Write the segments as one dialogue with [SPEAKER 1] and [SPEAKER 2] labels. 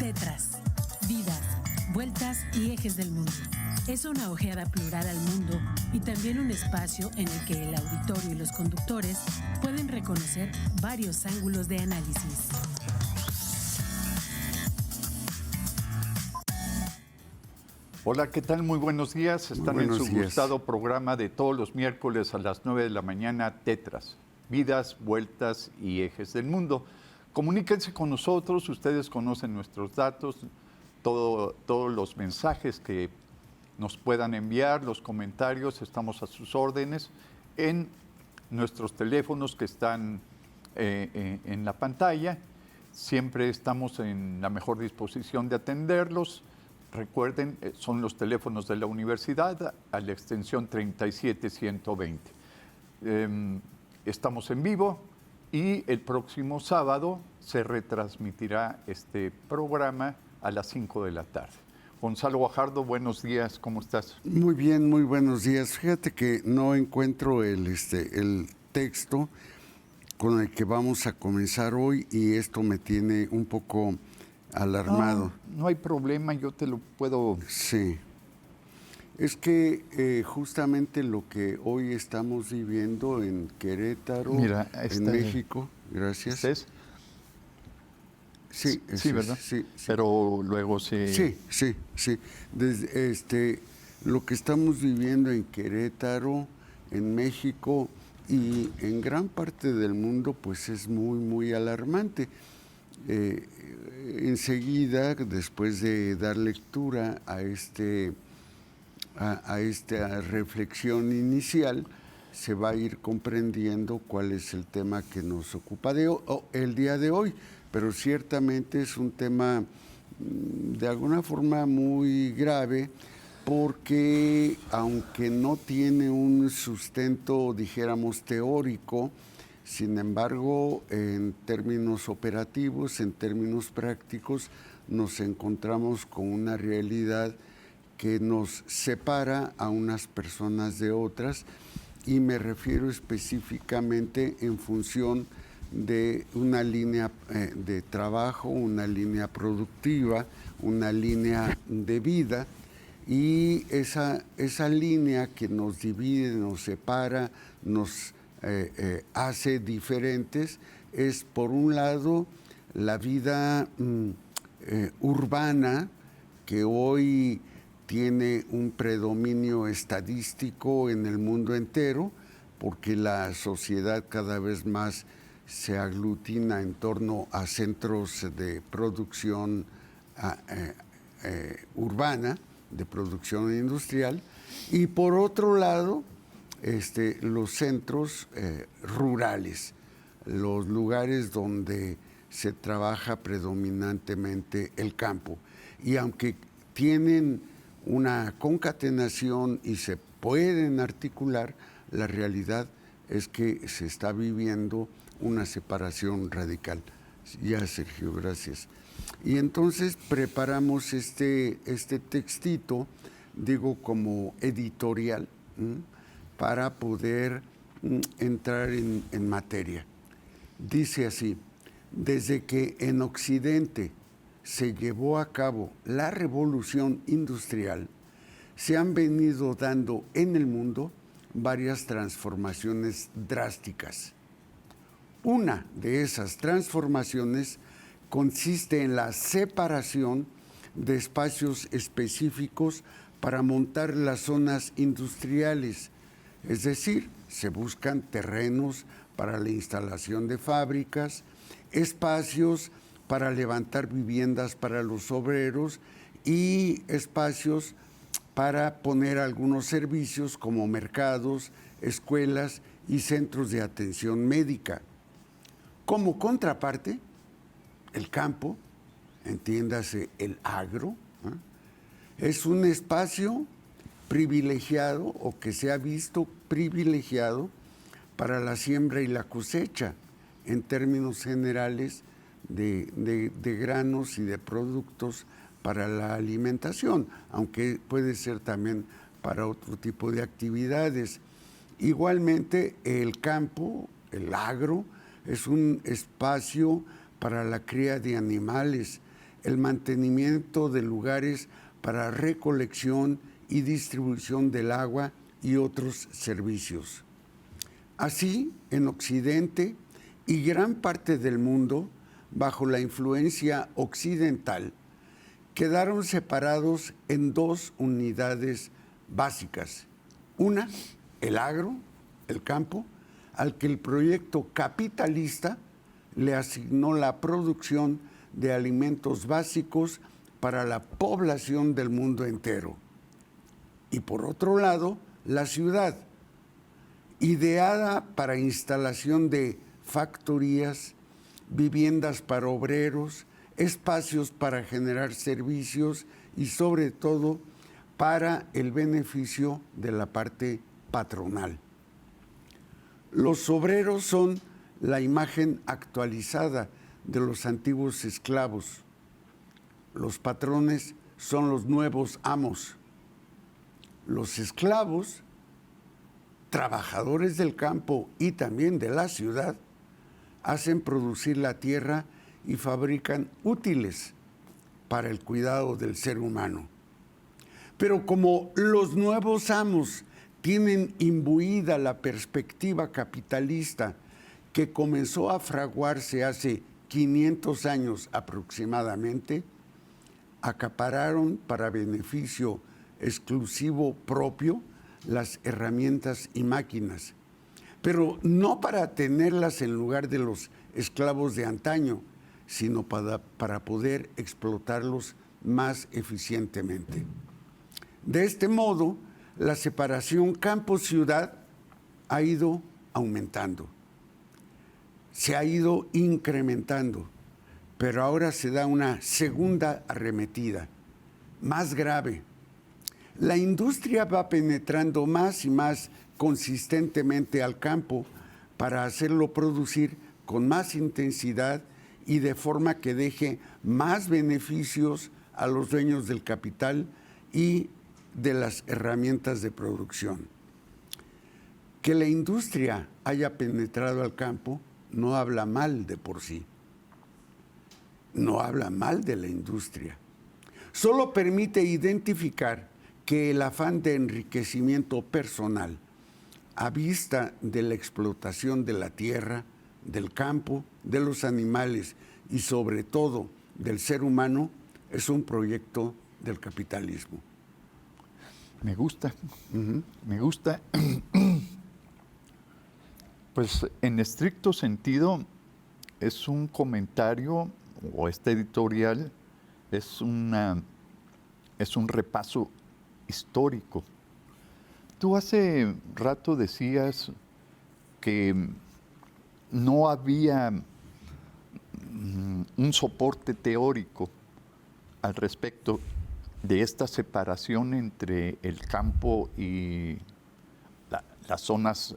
[SPEAKER 1] Tetras, vidas, vueltas y ejes del mundo. Es una ojeada plural al mundo y también un espacio en el que el auditorio y los conductores pueden reconocer varios ángulos de análisis.
[SPEAKER 2] Hola, ¿qué tal? Muy buenos días. Están en su gustado programa de todos los miércoles a las 9 de la mañana, Tetras, vidas, vueltas y ejes del mundo. Comuníquense con nosotros, ustedes conocen nuestros datos, todos los mensajes que nos puedan enviar, los comentarios, estamos a sus órdenes en nuestros teléfonos que están en la pantalla. Siempre estamos en la mejor disposición de atenderlos. Recuerden, son los teléfonos de la universidad a la extensión 37120. Estamos en vivo y el próximo sábado se retransmitirá este programa a las 5 de la tarde. Gonzalo Guajardo, buenos días, ¿cómo estás?
[SPEAKER 3] Muy bien, muy buenos días. Fíjate que no encuentro el texto con el que vamos a comenzar hoy y esto me tiene un poco alarmado.
[SPEAKER 2] No hay problema, yo te lo puedo...
[SPEAKER 3] Sí. Es que justamente lo que hoy estamos viviendo en Querétaro, en México, gracias.
[SPEAKER 2] ¿Es?
[SPEAKER 3] Sí,
[SPEAKER 2] sí, ¿verdad?
[SPEAKER 3] Sí.
[SPEAKER 2] Pero luego sí.
[SPEAKER 3] Sí. Lo que estamos viviendo en Querétaro, en México y en gran parte del mundo, pues es muy, muy alarmante. Enseguida, después de dar lectura a esta reflexión inicial, se va a ir comprendiendo cuál es el tema que nos ocupa el día de hoy, pero ciertamente es un tema de alguna forma muy grave porque aunque no tiene un sustento, dijéramos, teórico, sin embargo, en términos operativos, en términos prácticos, nos encontramos con una realidad que nos separa a unas personas de otras y me refiero específicamente en función de una línea de trabajo, una línea productiva, una línea de vida y esa línea que nos divide, nos separa, nos hace diferentes es por un lado la vida urbana que hoy tiene un predominio estadístico en el mundo entero porque la sociedad cada vez más se aglutina en torno a centros de producción urbana, de producción industrial, y por otro lado, los centros rurales, los lugares donde se trabaja predominantemente el campo. Y aunque tienen una concatenación y se pueden articular, la realidad es que se está viviendo una separación radical. Ya, Sergio, gracias. Y entonces preparamos este textito, digo, como editorial, para poder entrar en materia. Dice así: desde que en Occidente se llevó a cabo la revolución industrial, se han venido dando en el mundo varias transformaciones drásticas. Una de esas transformaciones consiste en la separación de espacios específicos para montar las zonas industriales, es decir, se buscan terrenos para la instalación de fábricas, espacios para levantar viviendas para los obreros y espacios para poner algunos servicios como mercados, escuelas y centros de atención médica. Como contraparte, el campo, entiéndase el agro, es un espacio privilegiado o que se ha visto privilegiado para la siembra y la cosecha en términos generales de granos y de productos para la alimentación, aunque puede ser también para otro tipo de actividades. Igualmente, el campo, el agro, es un espacio para la cría de animales, el mantenimiento de lugares para recolección y distribución del agua y otros servicios. Así, en Occidente y gran parte del mundo, bajo la influencia occidental, quedaron separados en dos unidades básicas. Una, el agro, el campo, al que el proyecto capitalista le asignó la producción de alimentos básicos para la población del mundo entero. Y por otro lado, la ciudad, ideada para instalación de factorías, viviendas para obreros, espacios para generar servicios y sobre todo para el beneficio de la parte patronal. Los obreros son la imagen actualizada de los antiguos esclavos. Los patrones son los nuevos amos. Los esclavos, trabajadores del campo y también de la ciudad, hacen producir la tierra y fabrican útiles para el cuidado del ser humano. Pero como los nuevos amos tienen imbuida la perspectiva capitalista que comenzó a fraguarse hace 500 años aproximadamente, acapararon para beneficio exclusivo propio las herramientas y máquinas, pero no para tenerlas en lugar de los esclavos de antaño, sino para poder explotarlos más eficientemente. De este modo, la separación campo-ciudad ha ido aumentando, se ha ido incrementando, pero ahora se da una segunda arremetida, más grave. La industria va penetrando más y más consistentemente al campo para hacerlo producir con más intensidad y de forma que deje más beneficios a los dueños del capital y de las herramientas de producción. Que la industria haya penetrado al campo no habla mal de por sí, no habla mal de la industria. Solo permite identificar que el afán de enriquecimiento personal a vista de la explotación de la tierra, del campo, de los animales y sobre todo del ser humano es un proyecto del capitalismo.
[SPEAKER 2] Me gusta, me gusta. Pues en estricto sentido es un comentario o este editorial es un repaso histórico. Tú hace rato decías que no había un soporte teórico al respecto de esta separación entre el campo y las zonas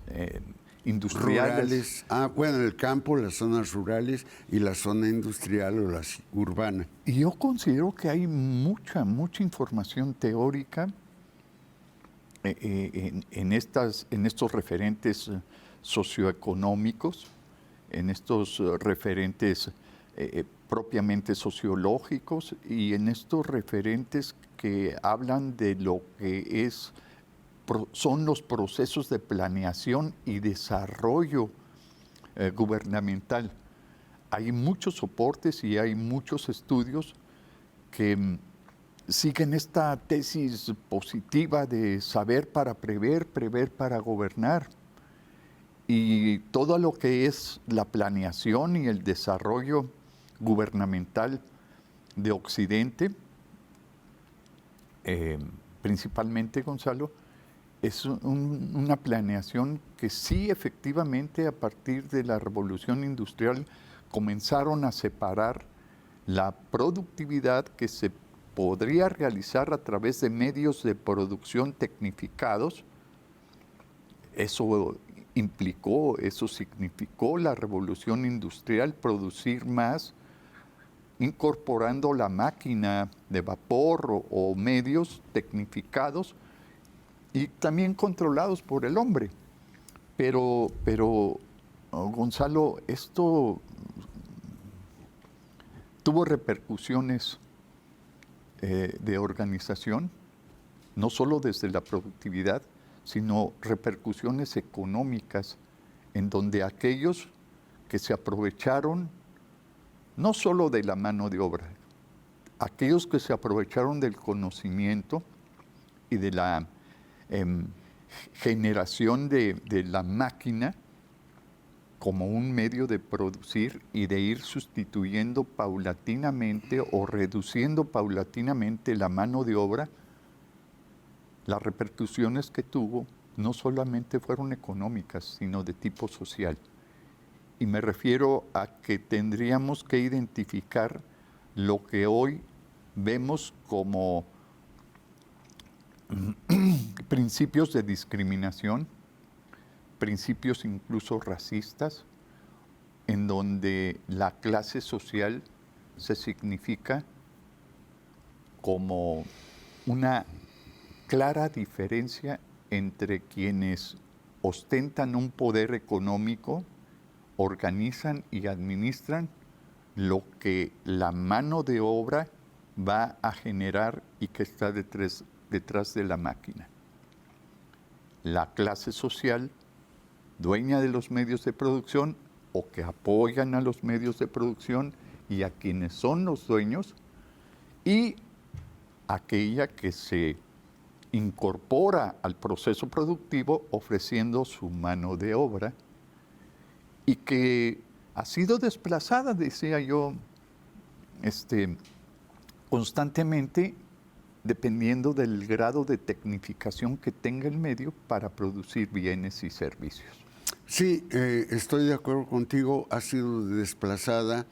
[SPEAKER 2] industriales.
[SPEAKER 3] Bueno, el campo, las zonas rurales y la zona industrial o la urbana.
[SPEAKER 2] Y yo considero que hay mucha información teórica en estos referentes socioeconómicos, en estos referentes propiamente sociológicos y en estos referentes que hablan de lo que son los procesos de planeación y desarrollo gubernamental. Hay muchos soportes y hay muchos estudios que siguen esta tesis positiva de saber para prever, prever para gobernar. Y todo lo que es la planeación y el desarrollo gubernamental de Occidente, principalmente, Gonzalo, es una planeación que sí efectivamente a partir de la revolución industrial comenzaron a separar la productividad que se podría realizar a través de medios de producción tecnificados. Eso significó la revolución industrial, producir más, incorporando la máquina de vapor o medios tecnificados y también controlados por el hombre. Pero Gonzalo, esto tuvo repercusiones de organización, no solo desde la productividad, sino repercusiones económicas, en donde aquellos que se aprovecharon no solo de la mano de obra, aquellos que se aprovecharon del conocimiento y de la generación de la máquina como un medio de producir y de ir sustituyendo paulatinamente o reduciendo paulatinamente la mano de obra, las repercusiones que tuvo no solamente fueron económicas, sino de tipo social. Y me refiero a que tendríamos que identificar lo que hoy vemos como principios de discriminación, principios incluso racistas, en donde la clase social se significa como una clara diferencia entre quienes ostentan un poder económico, organizan y administran lo que la mano de obra va a generar y que está detrás de la máquina. La clase social, dueña de los medios de producción o que apoyan a los medios de producción y a quienes son los dueños, y aquella que se incorpora al proceso productivo ofreciendo su mano de obra y que ha sido desplazada, decía yo, constantemente, dependiendo del grado de tecnificación que tenga el medio para producir bienes y servicios.
[SPEAKER 3] Sí, estoy de acuerdo contigo, ha sido desplazada,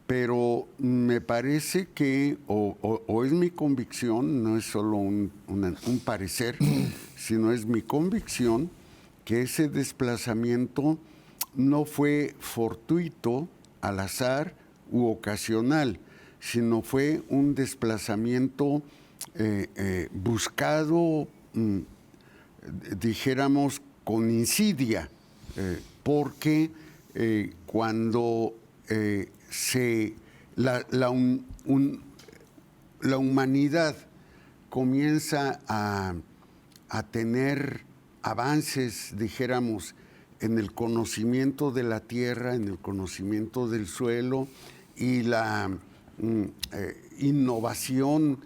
[SPEAKER 3] pero me parece que, o es mi convicción, no es solo un parecer, sino es mi convicción que ese desplazamiento no fue fortuito, al azar u ocasional, sino fue un desplazamiento buscado, dijéramos, con insidia, porque cuando la humanidad comienza a tener avances, dijéramos, en el conocimiento de la tierra, en el conocimiento del suelo y la innovación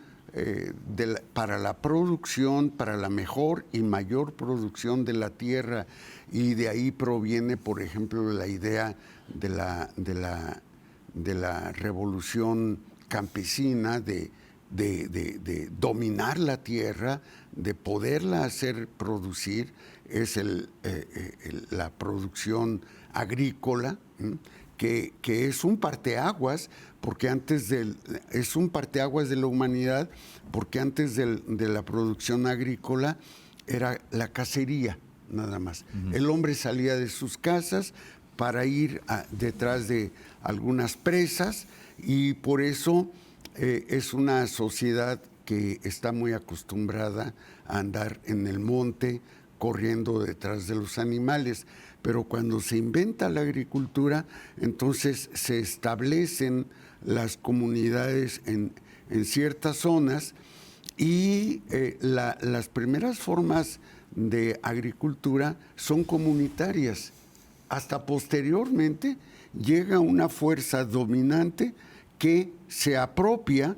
[SPEAKER 3] para la producción, para la mejor y mayor producción de la tierra, y de ahí proviene, por ejemplo, la idea de la revolución campesina, de dominar la tierra, de poderla hacer producir, es la producción agrícola, que es un parteaguas, porque es un parteaguas de la humanidad, porque antes de la producción agrícola era la cacería, nada más. El hombre salía de sus casas para ir detrás de algunas presas, y por eso es una sociedad que está muy acostumbrada a andar en el monte, corriendo detrás de los animales. Pero cuando se inventa la agricultura, entonces se establecen las comunidades en ciertas zonas, y las primeras formas de agricultura son comunitarias. Hasta posteriormente llega una fuerza dominante que se apropia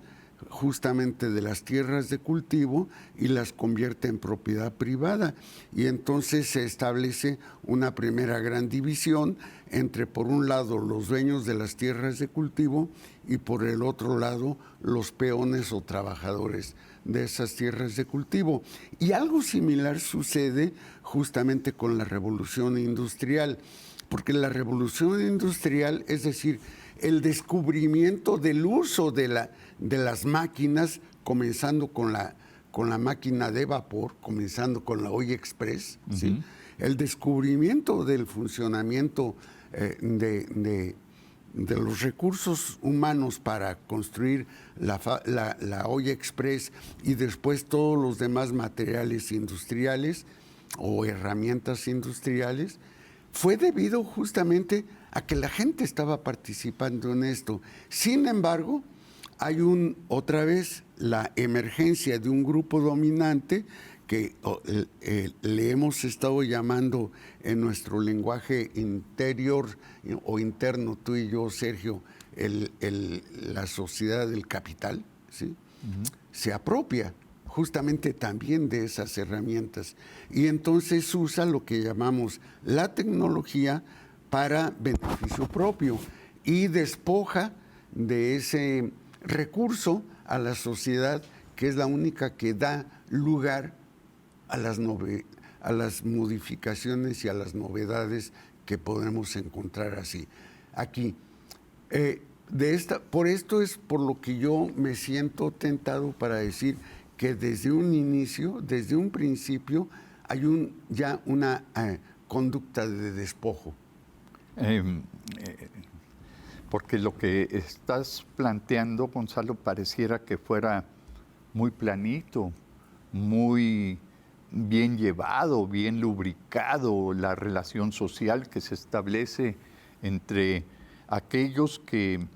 [SPEAKER 3] justamente de las tierras de cultivo y las convierte en propiedad privada. Y entonces se establece una primera gran división entre, por un lado, los dueños de las tierras de cultivo y por el otro lado, los peones o trabajadores de esas tierras de cultivo. Y algo similar sucede justamente con la revolución industrial, porque la revolución industrial, es decir, el descubrimiento del uso de las máquinas, comenzando con la máquina de vapor, comenzando con la olla express, ¿sí? El descubrimiento del funcionamiento de los recursos humanos para construir la olla express, y después todos los demás materiales industriales o herramientas industriales, fue debido justamente a que la gente estaba participando en esto. Sin embargo, hay otra vez la emergencia de un grupo dominante que le hemos estado llamando en nuestro lenguaje interior o interno, tú y yo, Sergio, la sociedad del capital, ¿sí? Se apropia justamente también de esas herramientas y entonces usa lo que llamamos la tecnología para beneficio propio y despoja de ese recurso a la sociedad, que es la única que da lugar a las modificaciones y a las que podemos encontrar aquí. Por esto es por lo que yo me siento tentado para decir que desde un inicio, desde un principio, hay ya una conducta de despojo.
[SPEAKER 2] Porque lo que estás planteando, Gonzalo, pareciera que fuera muy planito, muy bien llevado, bien lubricado, la relación social que se establece entre aquellos que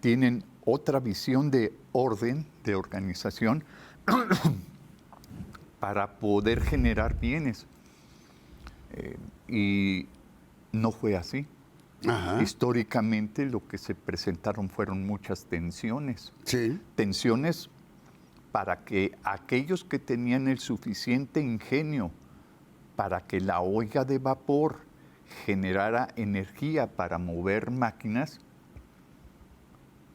[SPEAKER 2] tienen otra visión de orden, de organización, para poder generar bienes. Y no fue así.
[SPEAKER 3] Ajá.
[SPEAKER 2] Históricamente lo que se presentaron fueron muchas tensiones.
[SPEAKER 3] Sí.
[SPEAKER 2] Tensiones para que aquellos que tenían el suficiente ingenio para que la olla de vapor generara energía para mover máquinas,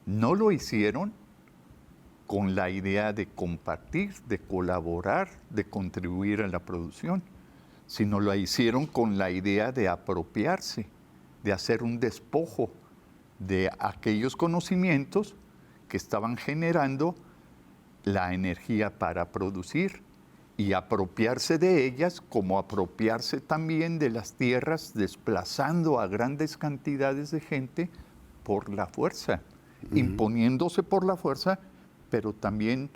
[SPEAKER 2] no lo hicieron con la idea de compartir, de colaborar, de contribuir a la producción, sino lo hicieron con la idea de apropiarse, de hacer un despojo de aquellos conocimientos que estaban generando la energía para producir y apropiarse de ellas como apropiarse también de las tierras, desplazando a grandes cantidades de gente por la fuerza, imponiéndose por la fuerza, pero también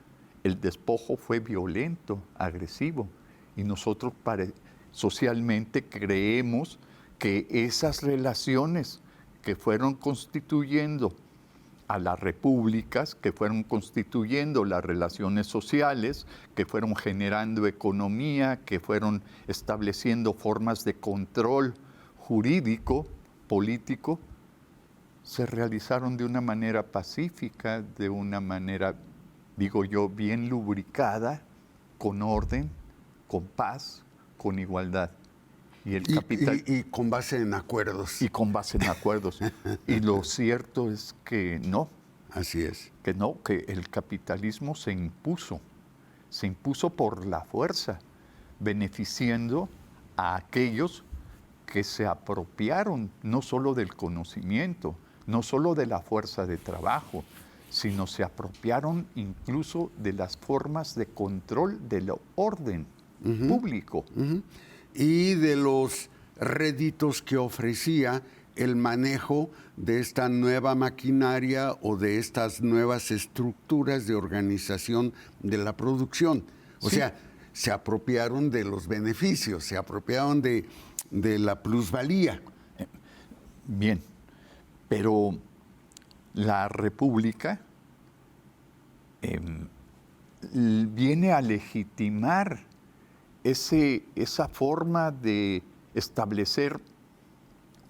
[SPEAKER 2] el despojo fue violento, agresivo, y nosotros socialmente creemos que esas relaciones que fueron constituyendo a las repúblicas, que fueron constituyendo las relaciones sociales, que fueron generando economía, que fueron estableciendo formas de control jurídico, político, se realizaron de una manera pacífica, de una manera, digo yo, bien lubricada, con orden, con paz, con igualdad.
[SPEAKER 3] Y con base en acuerdos.
[SPEAKER 2] Y con base en acuerdos. Y lo cierto es que no.
[SPEAKER 3] Así es.
[SPEAKER 2] Que no, que el capitalismo se impuso por la fuerza, beneficiando a aquellos que se apropiaron no solo del conocimiento, no solo de la fuerza de trabajo, sino se apropiaron incluso de las formas de control del orden público.
[SPEAKER 3] Y de los réditos que ofrecía el manejo de esta nueva maquinaria o de estas nuevas estructuras de organización de la producción. O sea, se apropiaron de los beneficios, se apropiaron de la plusvalía.
[SPEAKER 2] Bien, pero la República viene a legitimar esa forma de establecer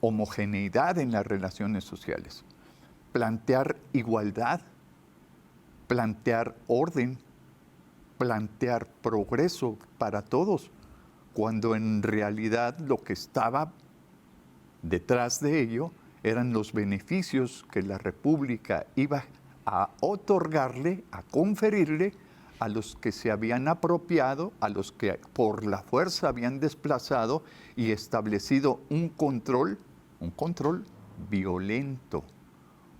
[SPEAKER 2] homogeneidad en las relaciones sociales, plantear igualdad, plantear orden, plantear progreso para todos, cuando en realidad lo que estaba detrás de ello eran los beneficios que la República iba a otorgarle, a conferirle a los que se habían apropiado, a los que por la fuerza habían desplazado y establecido un control violento,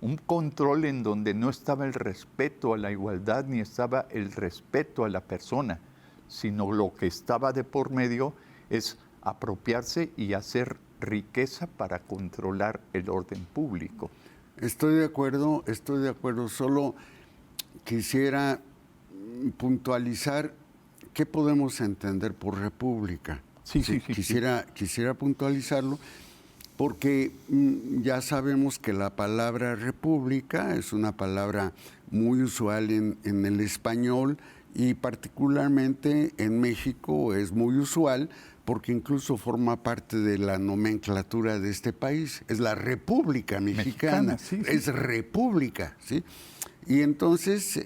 [SPEAKER 2] un control en donde no estaba el respeto a la igualdad ni estaba el respeto a la persona, sino lo que estaba de por medio es apropiarse y hacer riqueza para controlar el orden público.
[SPEAKER 3] Estoy de acuerdo, solo quisiera puntualizar qué podemos entender por república.
[SPEAKER 2] Sí.
[SPEAKER 3] Quisiera puntualizarlo. porque ya sabemos que la palabra república es una palabra muy usual en el español y particularmente en México es muy usual porque incluso forma parte de la nomenclatura de este país. Es la República Mexicana, sí. Es república, ¿sí? Y entonces,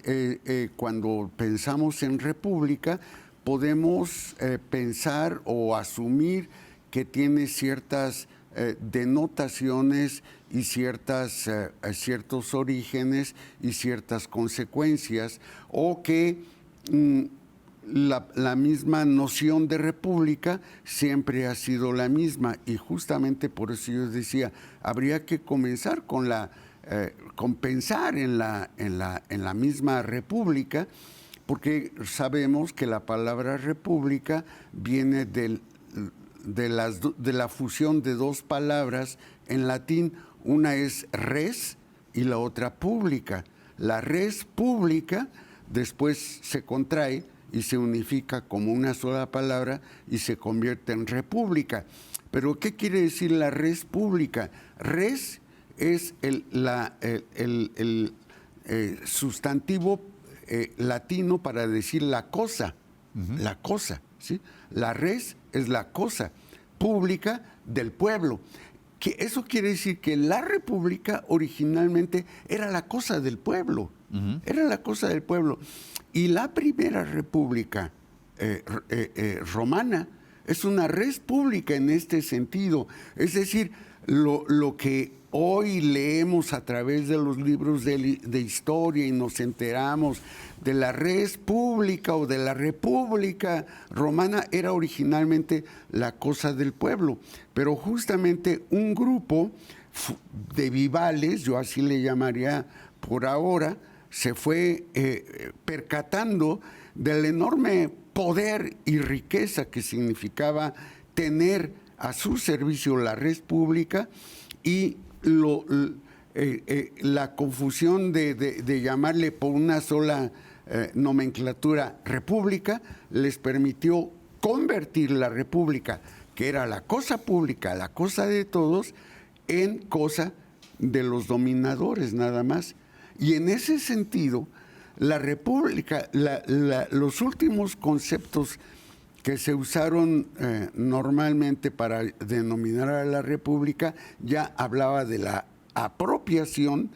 [SPEAKER 3] cuando pensamos en república, podemos pensar o asumir que tiene ciertas denotaciones y ciertos orígenes y ciertas consecuencias, o que la misma noción de república siempre ha sido la misma, y justamente por eso yo decía, habría que comenzar con pensar en la misma república, porque sabemos que la palabra república viene de la fusión de dos palabras en latín. Una es res y la otra pública. La res pública después se contrae y se unifica como una sola palabra y se convierte en república. Pero ¿qué quiere decir la res pública? Res es el sustantivo latino para decir la cosa, la cosa, ¿sí? La res es la cosa pública del pueblo. Eso quiere decir que la república originalmente era la cosa del pueblo, era la cosa del pueblo. Y la primera república romana es una res pública en este sentido. Es decir, lo que hoy leemos a través de los libros de historia y nos enteramos de la res pública o de la república romana era originalmente la cosa del pueblo. Pero justamente un grupo de vivales, yo así le llamaría por ahora, se fue percatando del enorme poder y riqueza que significaba tener a su servicio la res pública, y la confusión de llamarle por una sola nomenclatura república les permitió convertir la república, que era la cosa pública, la cosa de todos, en cosa de los dominadores nada más. Y en ese sentido, la república, los últimos conceptos que se usaron normalmente para denominar a la república, ya hablaba de la apropiación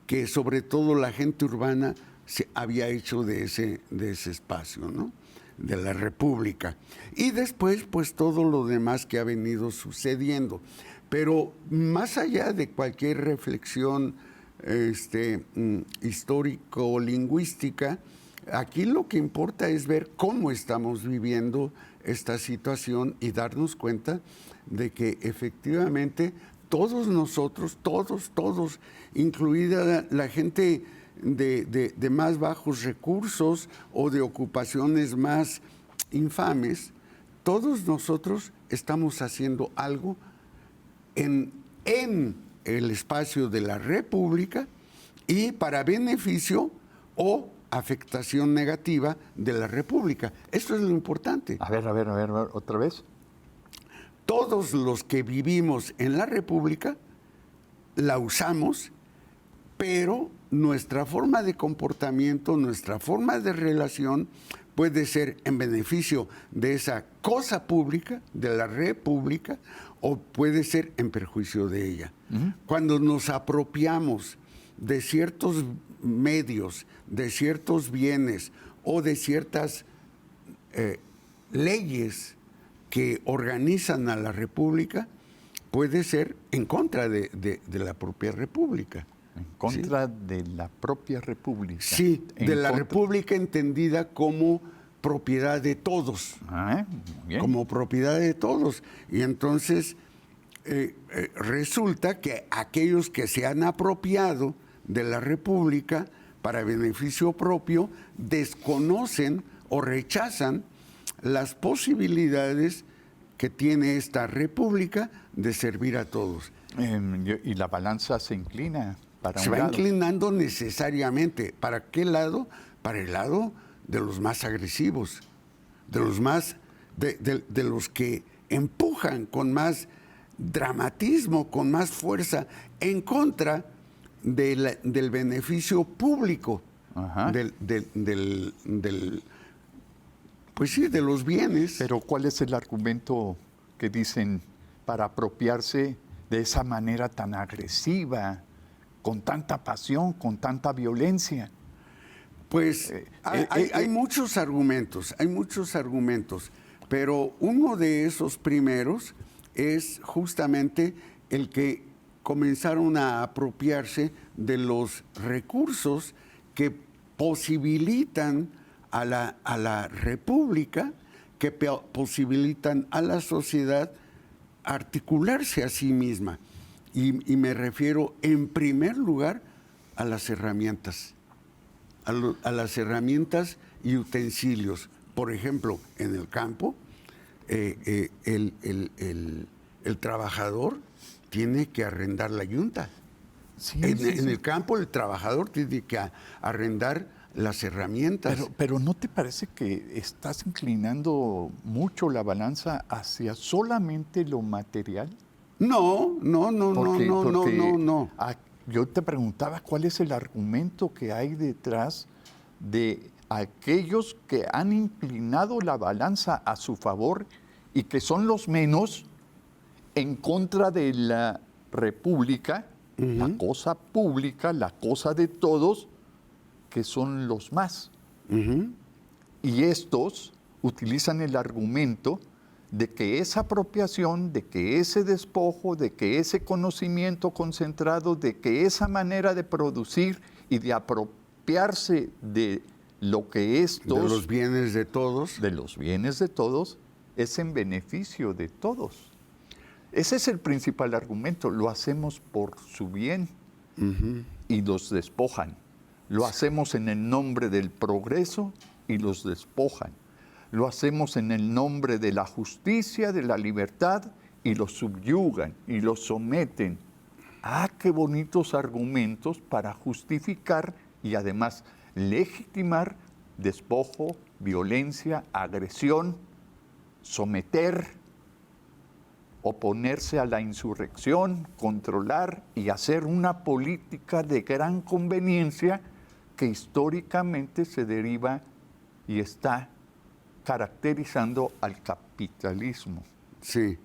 [SPEAKER 3] que sobre todo la gente urbana se había hecho de ese espacio, ¿no? De la república. Y después, pues todo lo demás que ha venido sucediendo. Pero más allá de cualquier reflexión histórico-lingüística, aquí lo que importa es ver cómo estamos viviendo esta situación y darnos cuenta de que efectivamente todos nosotros, todos, incluida la gente de más bajos recursos o de ocupaciones más infames, todos nosotros estamos haciendo algo en el espacio de la república y para beneficio o afectación negativa de la república. Eso es lo importante.
[SPEAKER 2] A ver, otra vez.
[SPEAKER 3] Todos los que vivimos en la república la usamos, pero nuestra forma de comportamiento, nuestra forma de relación puede ser en beneficio de esa cosa pública, de la república, o puede ser en perjuicio de ella. Cuando nos apropiamos de ciertos medios, de ciertos bienes o de ciertas leyes que organizan a la república, puede ser en contra de la propia república.
[SPEAKER 2] En contra de la propia república.
[SPEAKER 3] Sí, de la república entendida como propiedad de todos.
[SPEAKER 2] Bien.
[SPEAKER 3] Como propiedad de todos. Y entonces resulta que aquellos que se han apropiado de la república para beneficio propio desconocen o rechazan las posibilidades que tiene esta república de servir a todos.
[SPEAKER 2] Y la balanza se inclina para un
[SPEAKER 3] lado. Se va inclinando necesariamente. ¿Para qué lado? Para el lado de los más agresivos, de los más de los que empujan con más dramatismo, con más fuerza, en contra del beneficio público, pues sí, de los bienes.
[SPEAKER 2] Pero ¿cuál es el argumento que dicen para apropiarse de esa manera tan agresiva, con tanta pasión, con tanta violencia?
[SPEAKER 3] Pues hay muchos argumentos, pero uno de esos primeros es justamente el que comenzaron a apropiarse de los recursos que posibilitan a la República, que posibilitan a la sociedad articularse a sí misma. Y me refiero en primer lugar a las herramientas, a las herramientas y utensilios. Por ejemplo, en el campo, el trabajador tiene que arrendar la yunta.
[SPEAKER 2] Sí,
[SPEAKER 3] en el campo el trabajador tiene que arrendar las herramientas.
[SPEAKER 2] Pero ¿no te parece que estás inclinando mucho la balanza hacia solamente lo material?
[SPEAKER 3] No.
[SPEAKER 2] Yo te preguntaba cuál es el argumento que hay detrás de aquellos que han inclinado la balanza a su favor y que son los menos en contra de la República, la cosa pública, la cosa de todos, que son los más. Y estos utilizan el argumento de que esa apropiación, de que ese despojo, de que ese conocimiento concentrado, de que esa manera de producir y de apropiarse de lo que estos...
[SPEAKER 3] De los bienes de todos.
[SPEAKER 2] De los bienes de todos, es en beneficio de todos. Ese es el principal argumento. Lo hacemos por su bien y los despojan. Lo hacemos en el nombre del progreso y los despojan. Lo hacemos en el nombre de la justicia, de la libertad, y los subyugan y los someten. ¡Ah, qué bonitos argumentos para justificar y además legitimar despojo, violencia, agresión, someter, oponerse a la insurrección, controlar y hacer una política de gran conveniencia que históricamente se deriva y está caracterizando al capitalismo?
[SPEAKER 3] Sí,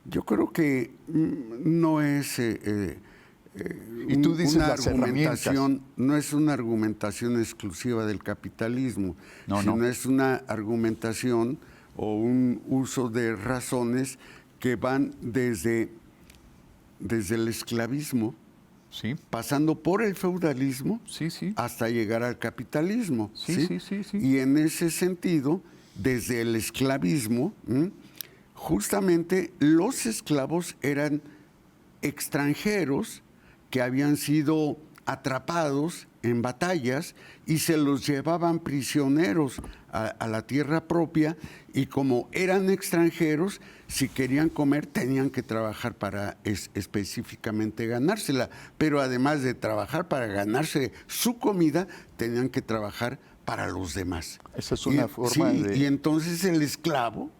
[SPEAKER 3] yo creo que no es
[SPEAKER 2] y tú dices
[SPEAKER 3] una
[SPEAKER 2] las
[SPEAKER 3] argumentación, no es una argumentación exclusiva del capitalismo, sino es una argumentación o un uso de razones que van desde el esclavismo,
[SPEAKER 2] sí,
[SPEAKER 3] pasando por el feudalismo,
[SPEAKER 2] sí, sí,
[SPEAKER 3] hasta llegar al capitalismo.
[SPEAKER 2] Sí, sí, sí, sí.
[SPEAKER 3] Y en ese sentido, desde el esclavismo, justamente los esclavos eran extranjeros que habían sido atrapados en batallas y se los llevaban prisioneros a la tierra propia, y como eran extranjeros, si querían comer tenían que trabajar para específicamente ganársela, pero además de trabajar para ganarse su comida, tenían que trabajar para los demás.
[SPEAKER 2] Esa es una forma de...
[SPEAKER 3] Y entonces el esclavo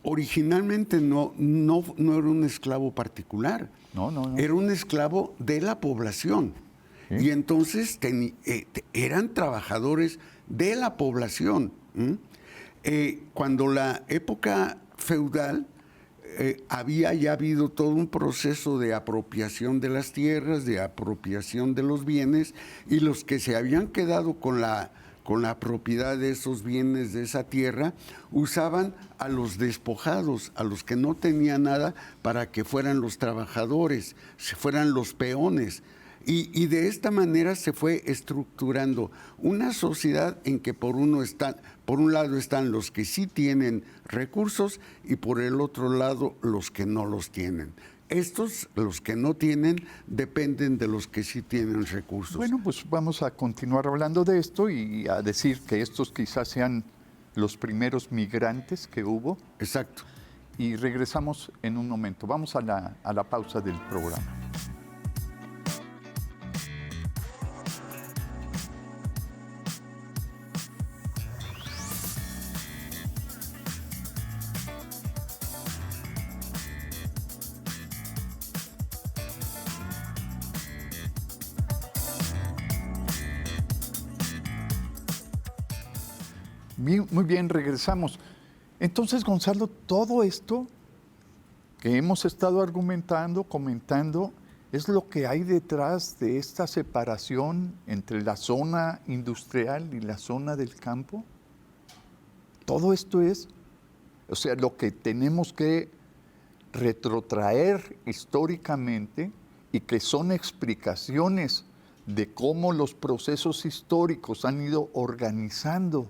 [SPEAKER 3] originalmente no era un esclavo particular,
[SPEAKER 2] no.
[SPEAKER 3] Era un esclavo de la población. ¿Sí? Y entonces eran trabajadores de la población. Cuando la época feudal había ya habido todo un proceso de apropiación de las tierras, de apropiación de los bienes, y los que se habían quedado con la propiedad de esos bienes, de esa tierra, usaban a los despojados, a los que no tenían nada, para que fueran los trabajadores, fueran los peones. Y de esta manera se fue estructurando una sociedad en que por un lado están los que sí tienen recursos y por el otro lado los que no los tienen. Estos, los que no tienen, dependen de los que sí tienen recursos.
[SPEAKER 2] Bueno, pues vamos a continuar hablando de esto y a decir que estos quizás sean los primeros migrantes que hubo.
[SPEAKER 3] Exacto.
[SPEAKER 2] Y regresamos en un momento. Vamos a la pausa del programa. Muy bien, regresamos. Entonces, Gonzalo, todo esto que hemos estado argumentando, comentando, es lo que hay detrás de esta separación entre la zona industrial y la zona del campo. Todo esto es, o sea, lo que tenemos que retrotraer históricamente y que son explicaciones de cómo los procesos históricos han ido organizando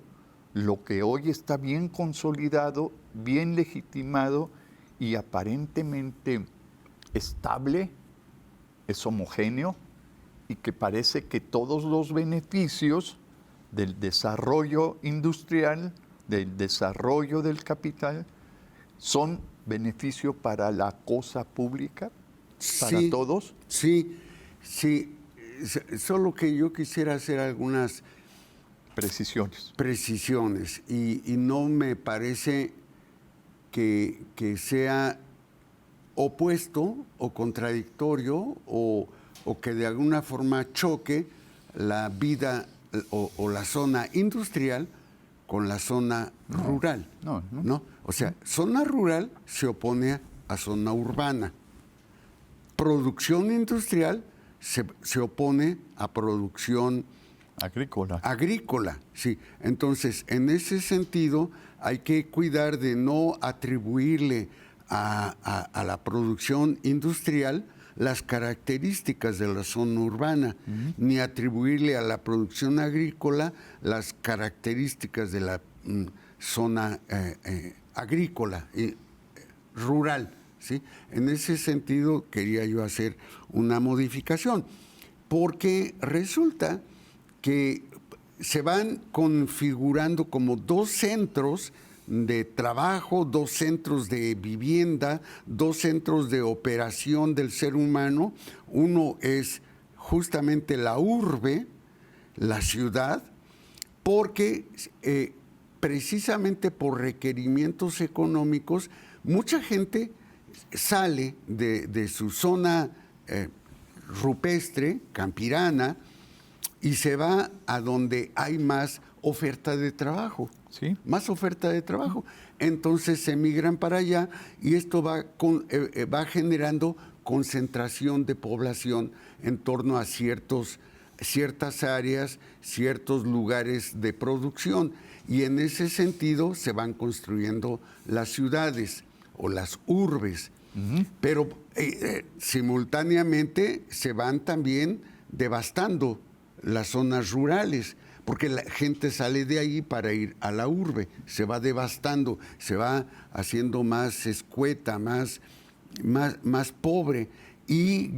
[SPEAKER 2] lo que hoy está bien consolidado, bien legitimado y aparentemente estable, es homogéneo y que parece que todos los beneficios del desarrollo industrial, del desarrollo del capital, son beneficio para la cosa pública, para todos.
[SPEAKER 3] Sí. Solo que yo quisiera hacer algunas precisiones y no me parece que sea opuesto o contradictorio o que de alguna forma choque la vida o la zona industrial con la zona rural. No. O sea, zona rural se opone a zona urbana. Producción industrial se opone a producción agrícola, sí. Entonces, en ese sentido, hay que cuidar de no atribuirle a la producción industrial las características de la zona urbana, ni atribuirle a la producción agrícola las características de la zona agrícola y rural, ¿sí? En ese sentido, quería yo hacer una modificación, porque resulta que se van configurando como dos centros de trabajo, dos centros de vivienda, dos centros de operación del ser humano. Uno es justamente la urbe, la ciudad, porque precisamente por requerimientos económicos, mucha gente sale de su zona rupestre, campirana, y se va a donde hay más oferta de trabajo.
[SPEAKER 2] ¿Sí?
[SPEAKER 3] Más oferta de trabajo. Entonces se migran para allá y esto va generando concentración de población en torno a ciertas áreas, ciertos lugares de producción. Y en ese sentido se van construyendo las ciudades o las urbes. Pero simultáneamente se van también devastando las zonas rurales, porque la gente sale de ahí para ir a la urbe, se va devastando, se va haciendo más escueta, más pobre, y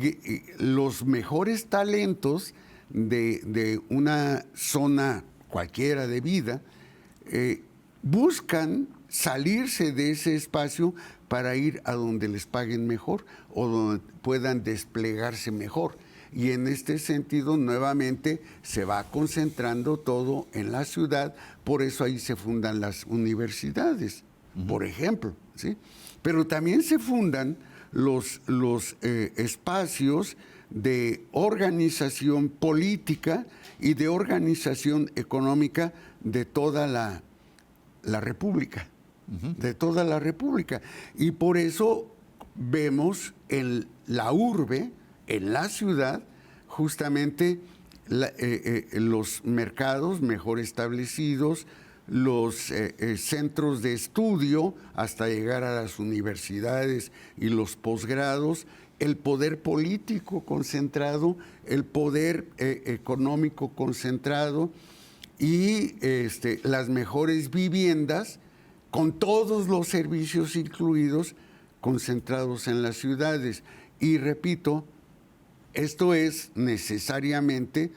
[SPEAKER 3] los mejores talentos de una zona cualquiera de vida buscan salirse de ese espacio para ir a donde les paguen mejor o donde puedan desplegarse mejor. Y en este sentido, nuevamente, se va concentrando todo en la ciudad, por eso ahí se fundan las universidades, por ejemplo, ¿sí? Pero también se fundan los espacios de organización política y de organización económica de toda la República, de toda la República. Y por eso vemos en la urbe, en la ciudad, justamente los mercados mejor establecidos, los centros de estudio hasta llegar a las universidades y los posgrados, el poder político concentrado, el poder económico concentrado y las mejores viviendas con todos los servicios incluidos concentrados en las ciudades. Y repito, esto es necesariamente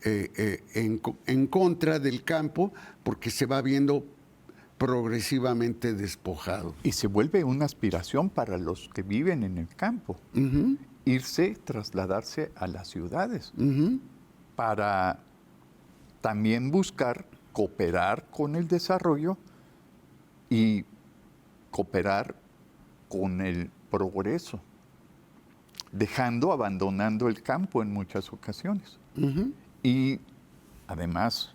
[SPEAKER 3] en contra del campo porque se va viendo progresivamente despojado.
[SPEAKER 2] Y se vuelve una aspiración para los que viven en el campo, trasladarse a las ciudades, para también buscar cooperar con el desarrollo y cooperar con el progreso, abandonando el campo en muchas ocasiones. Y además,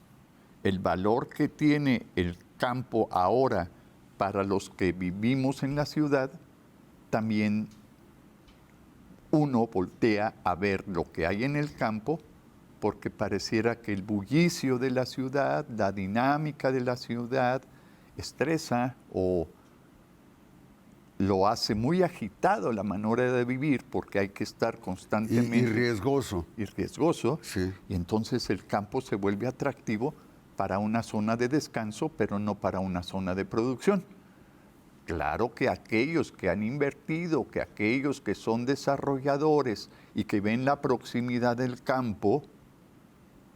[SPEAKER 2] el valor que tiene el campo ahora para los que vivimos en la ciudad, también uno voltea a ver lo que hay en el campo, porque pareciera que el bullicio de la ciudad, la dinámica de la ciudad, estresa o lo hace muy agitado la manera de vivir, porque hay que estar constantemente...
[SPEAKER 3] Y riesgoso.
[SPEAKER 2] Y riesgoso.
[SPEAKER 3] Sí.
[SPEAKER 2] Y entonces el campo se vuelve atractivo para una zona de descanso, pero no para una zona de producción. Claro que aquellos que han invertido, que aquellos que son desarrolladores y que ven la proximidad del campo,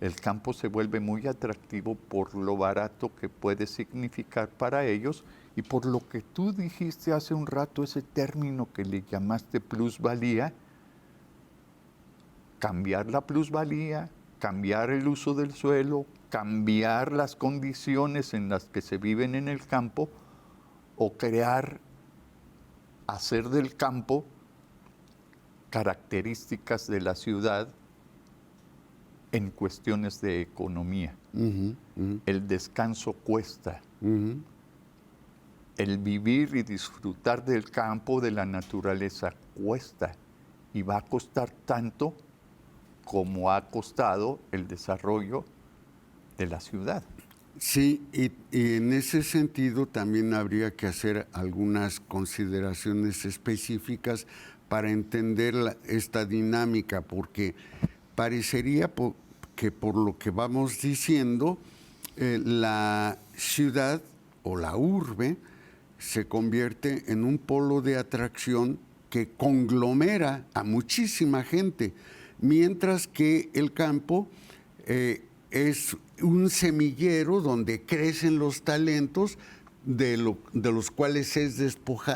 [SPEAKER 2] el campo se vuelve muy atractivo por lo barato que puede significar para ellos y por lo que tú dijiste hace un rato, ese término que le llamaste plusvalía, cambiar la plusvalía, cambiar el uso del suelo, cambiar las condiciones en las que se viven en el campo o crear, hacer del campo características de la ciudad en cuestiones de economía. El descanso cuesta. El vivir y disfrutar del campo, de la naturaleza, cuesta. Y va a costar tanto como ha costado el desarrollo de la ciudad.
[SPEAKER 3] Sí, y en ese sentido también habría que hacer algunas consideraciones específicas para entender esta dinámica, porque parecería que por lo que vamos diciendo, la ciudad o la urbe se convierte en un polo de atracción que conglomera a muchísima gente, mientras que el campo es un semillero donde crecen los talentos de los cuales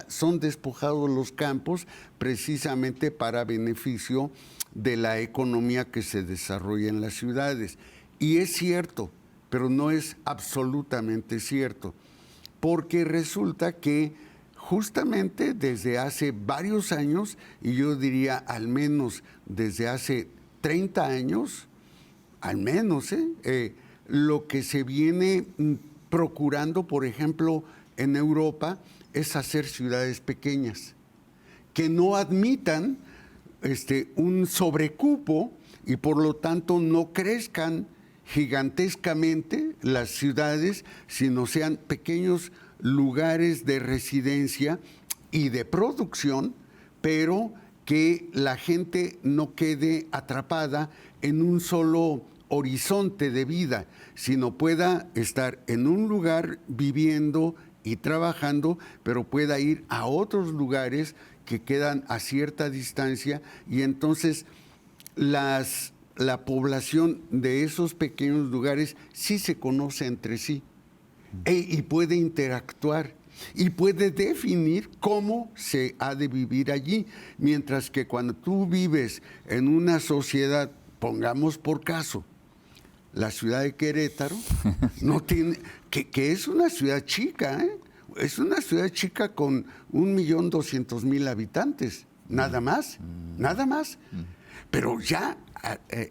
[SPEAKER 3] son despojados los campos precisamente para beneficio de la economía que se desarrolla en las ciudades. Y es cierto, pero no es absolutamente cierto, porque resulta que justamente desde hace varios años, y yo diría al menos desde hace 30 años, al menos, lo que se viene procurando, por ejemplo, en Europa, es hacer ciudades pequeñas, que no admitan un sobrecupo y por lo tanto no crezcan gigantescamente las ciudades, sino sean pequeños lugares de residencia y de producción, pero que la gente no quede atrapada en un solo horizonte de vida, sino pueda estar en un lugar viviendo y trabajando, pero pueda ir a otros lugares que quedan a cierta distancia, y entonces la población de esos pequeños lugares sí se conoce entre sí y puede interactuar y puede definir cómo se ha de vivir allí, mientras que cuando tú vives en una sociedad, pongamos por caso, la ciudad de Querétaro, no tiene, que es una ciudad chica, es una ciudad chica con 1.200.000 habitantes, nada más, nada más. Pero ya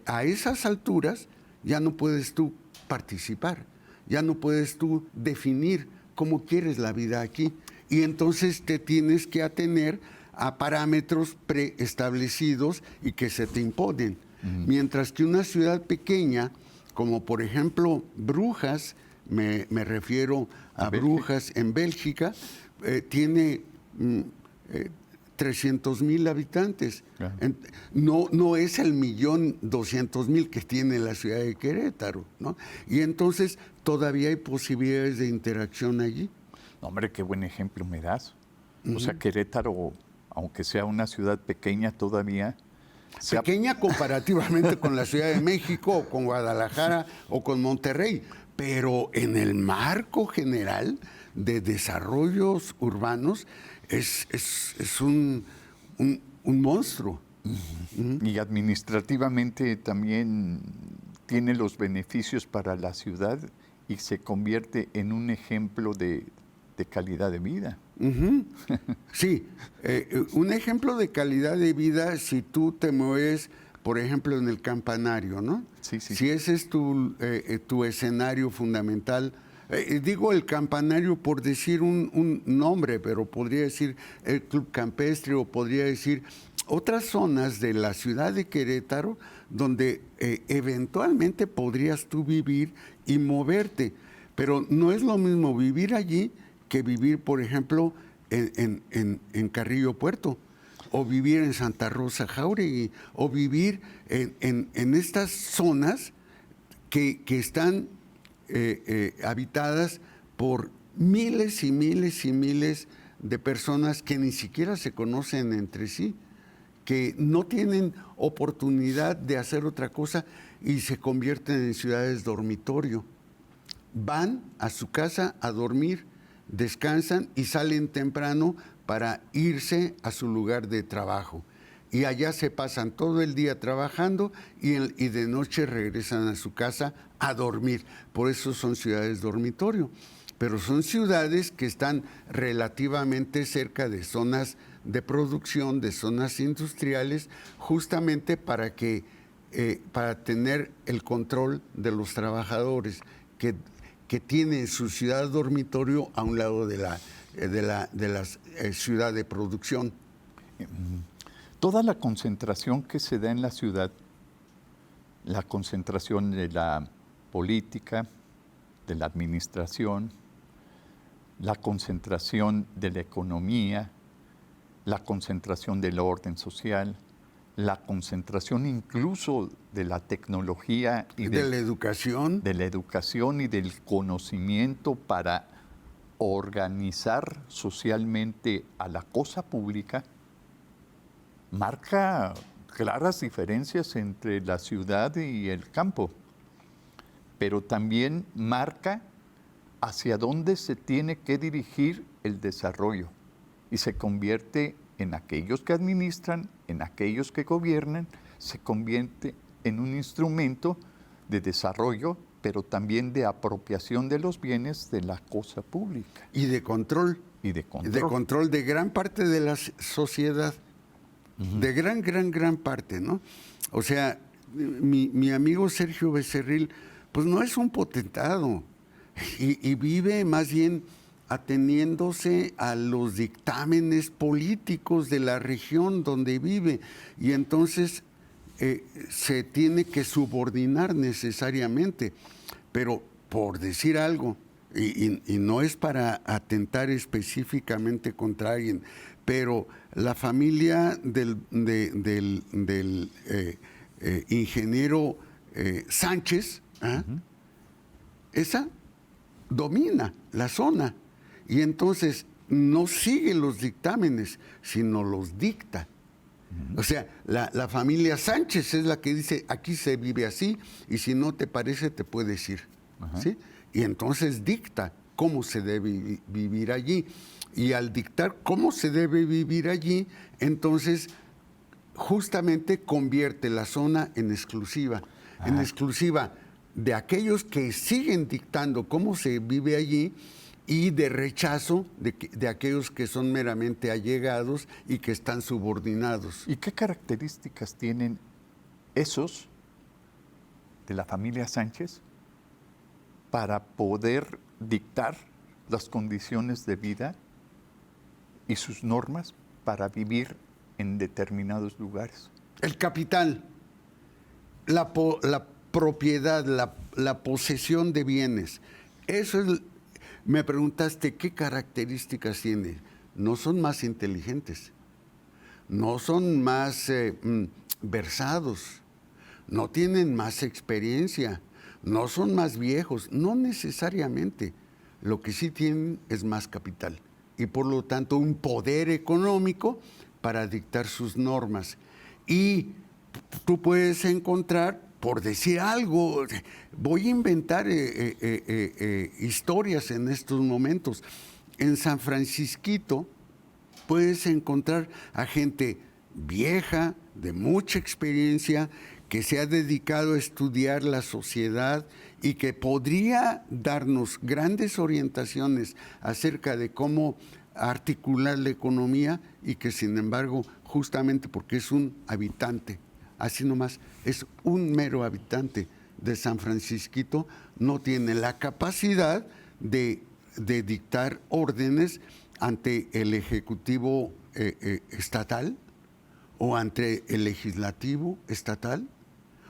[SPEAKER 3] a esas alturas ya no puedes tú participar, ya no puedes tú definir cómo quieres la vida aquí. Y entonces te tienes que atener a parámetros preestablecidos y que se te imponen. Mientras que una ciudad pequeña, como por ejemplo Brujas, me refiero a Brujas en Bélgica, tiene 300.000 habitantes. Claro. No es el 1.200.000 que tiene la ciudad de Querétaro, ¿no? Y entonces todavía hay posibilidades de interacción allí.
[SPEAKER 2] No, hombre, qué buen ejemplo me das. O sea, Querétaro, aunque sea una ciudad pequeña todavía...
[SPEAKER 3] Pequeña comparativamente con la Ciudad de México, o con Guadalajara, o con Monterrey, pero en el marco general de desarrollos urbanos es un monstruo.
[SPEAKER 2] Y administrativamente también tiene los beneficios para la ciudad y se convierte en un ejemplo de calidad de vida.
[SPEAKER 3] Sí, un ejemplo de calidad de vida si tú te mueves por ejemplo, en el campanario, ¿no?
[SPEAKER 2] Sí.
[SPEAKER 3] Si ese es tu escenario fundamental, digo el campanario por decir un nombre, pero podría decir el Club Campestre o podría decir otras zonas de la ciudad de Querétaro donde eventualmente podrías tú vivir y moverte. Pero no es lo mismo vivir allí que vivir, por ejemplo, en Carrillo Puerto, o vivir en Santa Rosa Jáuregui, o vivir en estas zonas que están habitadas por miles y miles y miles de personas que ni siquiera se conocen entre sí, que no tienen oportunidad de hacer otra cosa y se convierten en ciudades dormitorio. Van a su casa a dormir, descansan y salen temprano para irse a su lugar de trabajo. Y allá se pasan todo el día trabajando y de noche regresan a su casa a dormir. Por eso son ciudades dormitorio. Pero son ciudades que están relativamente cerca de zonas de producción, de zonas industriales, justamente para tener el control de los trabajadores que tienen su ciudad dormitorio a un lado de la ciudad de producción.
[SPEAKER 2] Toda la concentración que se da en la ciudad, la concentración de la política, de la administración, la concentración de la economía, la concentración del orden social, la concentración incluso de la tecnología y
[SPEAKER 3] de la educación.
[SPEAKER 2] De la educación y del conocimiento para organizar socialmente a la cosa pública, marca claras diferencias entre la ciudad y el campo, pero también marca hacia dónde se tiene que dirigir el desarrollo y se convierte en aquellos que administran, en aquellos que gobiernan, se convierte en un instrumento de desarrollo, pero también de apropiación de los bienes de la cosa pública.
[SPEAKER 3] Y de control.
[SPEAKER 2] De
[SPEAKER 3] control de gran parte de la sociedad. De gran parte, ¿no? O sea, mi amigo Sergio Becerril, pues no es un potentado y vive más bien ateniéndose a los dictámenes políticos de la región donde vive y entonces se tiene que subordinar necesariamente. Pero por decir algo, y no es para atentar específicamente contra alguien, pero la familia del ingeniero Sánchez, esa domina la zona y entonces no sigue los dictámenes, sino los dicta. O sea, la familia Sánchez es la que dice, aquí se vive así y si no te parece te puedes ir. ¿Sí? Y entonces dicta cómo se debe vivir allí. Y al dictar cómo se debe vivir allí, entonces justamente convierte la zona en exclusiva de aquellos que siguen dictando cómo se vive allí y de rechazo de aquellos que son meramente allegados y que están subordinados.
[SPEAKER 2] ¿Y qué características tienen esos de la familia Sánchez para poder dictar las condiciones de vida y sus normas para vivir en determinados lugares?
[SPEAKER 3] El capital, la propiedad, la posesión de bienes. Eso es. Me preguntaste qué características tiene. No son más inteligentes, no son más versados, no tienen más experiencia, no son más viejos, no necesariamente. Lo que sí tienen es más capital y por lo tanto un poder económico para dictar sus normas. Y tú puedes encontrar, por decir algo, voy a inventar historias en estos momentos. En San Francisquito puedes encontrar a gente vieja, de mucha experiencia, que se ha dedicado a estudiar la sociedad y que podría darnos grandes orientaciones acerca de cómo articular la economía y que sin embargo, justamente porque es un habitante así nomás, es un mero habitante de San Francisquito, no tiene la capacidad de dictar órdenes ante el Ejecutivo estatal, o ante el Legislativo estatal,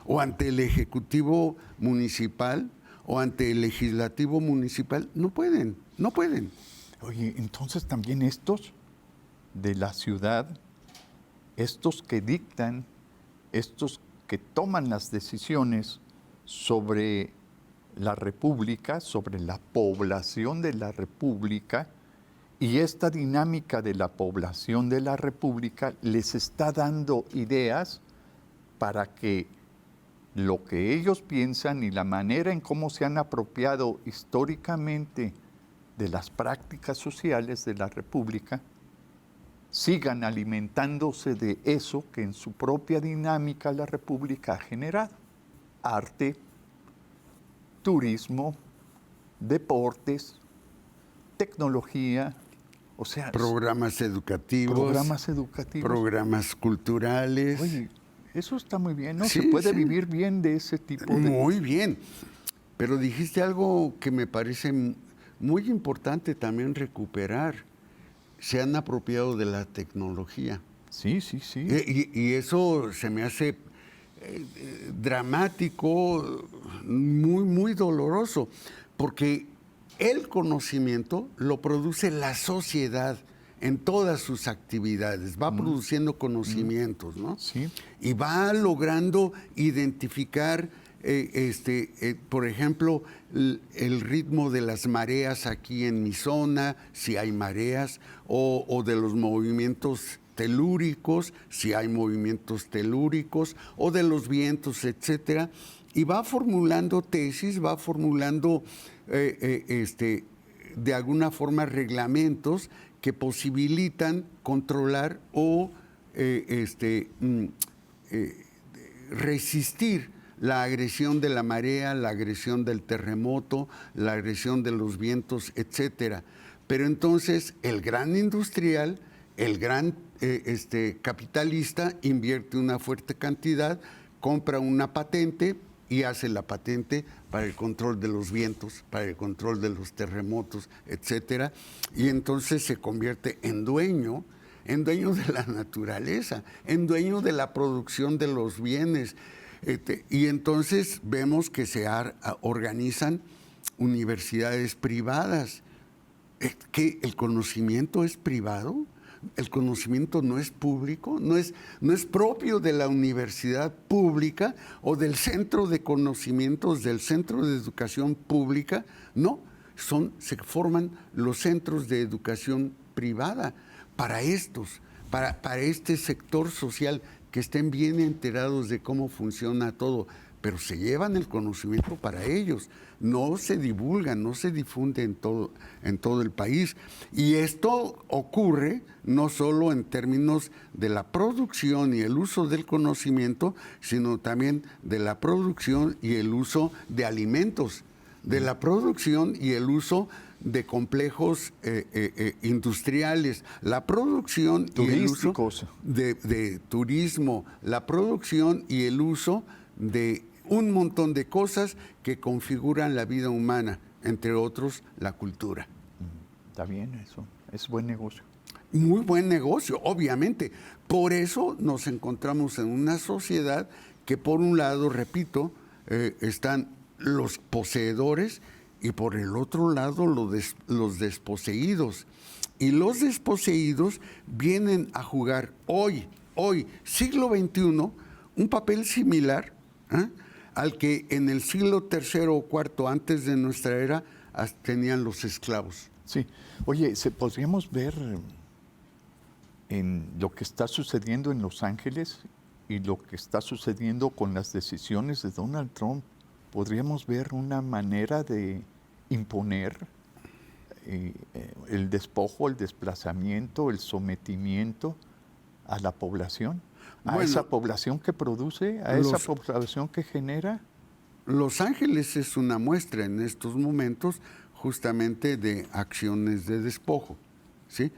[SPEAKER 3] o ante el Ejecutivo municipal, o ante el Legislativo municipal. No pueden.
[SPEAKER 2] Oye, entonces también estos de la ciudad, estos que dictan, estos que toman las decisiones sobre la República, sobre la población de la República, y esta dinámica de la población de la República les está dando ideas para que lo que ellos piensan y la manera en cómo se han apropiado históricamente de las prácticas sociales de la República, sigan alimentándose de eso que en su propia dinámica la República ha generado. Arte, turismo, deportes, tecnología, o sea...
[SPEAKER 3] Programas educativos. Programas culturales.
[SPEAKER 2] Oye, eso está muy bien, ¿no? Sí, se puede vivir bien de ese tipo de...
[SPEAKER 3] Muy bien, pero dijiste algo que me parece muy importante también recuperar. Se han apropiado de la tecnología.
[SPEAKER 2] Sí.
[SPEAKER 3] Y eso se me hace dramático, muy doloroso, porque el conocimiento lo produce la sociedad en todas sus actividades, va produciendo conocimientos, ¿no?
[SPEAKER 2] Sí.
[SPEAKER 3] Y va logrando identificar, por ejemplo, el ritmo de las mareas aquí en mi zona, si hay mareas, o de los movimientos telúricos, si hay movimientos telúricos, o de los vientos, etcétera, y va formulando tesis, va formulando de alguna forma reglamentos que posibilitan controlar o resistir la agresión de la marea, la agresión del terremoto, la agresión de los vientos, etcétera. Pero entonces el gran industrial, el gran capitalista invierte una fuerte cantidad, compra una patente y hace la patente para el control de los vientos, para el control de los terremotos, etcétera, y entonces se convierte en dueño de la naturaleza, en dueño de la producción de los bienes, y entonces vemos que se organizan universidades privadas. ¿Que el conocimiento es privado? El conocimiento no es público, no es propio de la universidad pública o del centro de conocimientos, del centro de educación pública, no, se forman los centros de educación privada para este sector social, que estén bien enterados de cómo funciona todo, pero se llevan el conocimiento para ellos, no se divulga, no se difunde en todo el país. Y esto ocurre no solo en términos de la producción y el uso del conocimiento, sino también de la producción y el uso de alimentos, de la producción y el uso de complejos industriales, la producción y el uso de turismo, la producción y el uso de un montón de cosas que configuran la vida humana, entre otros la cultura.
[SPEAKER 2] Está bien eso, es buen negocio.
[SPEAKER 3] Muy buen negocio, obviamente. Por eso nos encontramos en una sociedad que, por un lado, repito, están los poseedores y por el otro lado los desposeídos. Y los desposeídos vienen a jugar hoy, siglo XXI, un papel similar al que en el siglo III o IV antes de nuestra era tenían los esclavos.
[SPEAKER 2] Sí. Oye, podríamos ver en lo que está sucediendo en Los Ángeles y lo que está sucediendo con las decisiones de Donald Trump, podríamos ver una manera de imponer el despojo, el desplazamiento, el sometimiento a la población, a esa población que produce, a esa población que genera.
[SPEAKER 3] Los Ángeles es una muestra en estos momentos justamente de acciones de despojo, ¿sí?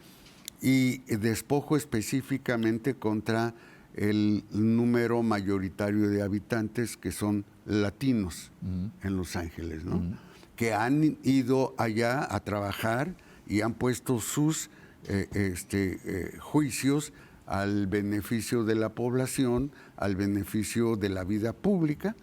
[SPEAKER 3] Y despojo específicamente contra el número mayoritario de habitantes que son latinos en Los Ángeles, ¿no? Que han ido allá a trabajar y han puesto sus juicios al beneficio de la población, al beneficio de la vida pública,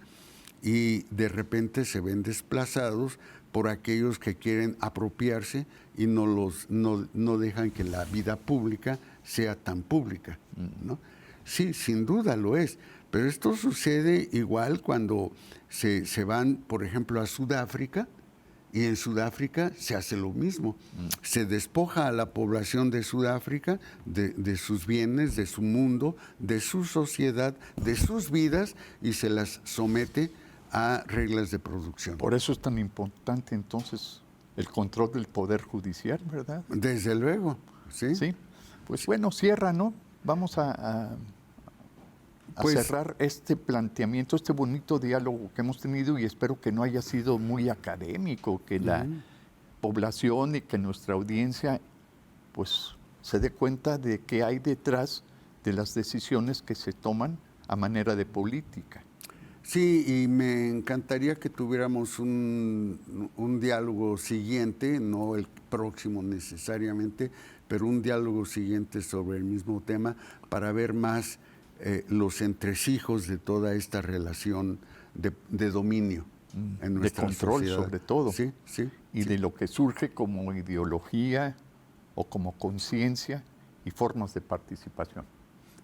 [SPEAKER 3] y de repente se ven desplazados por aquellos que quieren apropiarse y no dejan que la vida pública sea tan pública, ¿no? Sí, sin duda lo es, pero esto sucede igual cuando se van, por ejemplo, a Sudáfrica, y en Sudáfrica se hace lo mismo. Se despoja a la población de Sudáfrica de sus bienes, de su mundo, de su sociedad, de sus vidas, y se las somete a reglas de producción.
[SPEAKER 2] Por eso es tan importante entonces el control del Poder Judicial, ¿verdad?
[SPEAKER 3] Desde luego, sí.
[SPEAKER 2] Sí, pues bueno, cierra, ¿no? Vamos a cerrar este planteamiento, este bonito diálogo que hemos tenido, y espero que no haya sido muy académico, que la población y que nuestra audiencia pues se dé cuenta de qué hay detrás de las decisiones que se toman a manera de política.
[SPEAKER 3] Sí, y me encantaría que tuviéramos un diálogo siguiente, no el próximo necesariamente, pero un diálogo siguiente sobre el mismo tema para ver más los entresijos de toda esta relación de dominio en nuestra sociedad.
[SPEAKER 2] De control sobre todo.
[SPEAKER 3] Sí, sí.
[SPEAKER 2] Y de lo que surge como ideología o como conciencia y formas de participación.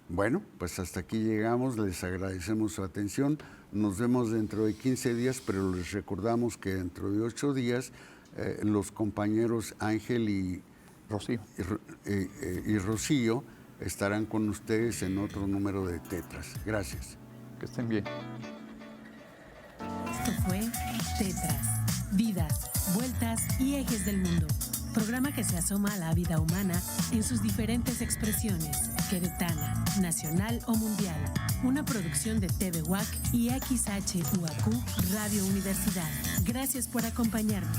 [SPEAKER 3] Bueno, pues hasta aquí llegamos, les agradecemos su atención, nos vemos dentro de 15 días, pero les recordamos que dentro de 8 días los compañeros Ángel y Rocío estarán con ustedes en otro número de Tetras. Gracias.
[SPEAKER 2] Que estén bien.
[SPEAKER 1] Esto fue Tetras, vidas, vueltas y ejes del mundo. Programa que se asoma a la vida humana en sus diferentes expresiones, queretana, nacional o mundial. Una producción de TV UAC y XHUAQ Radio Universidad. Gracias por acompañarnos.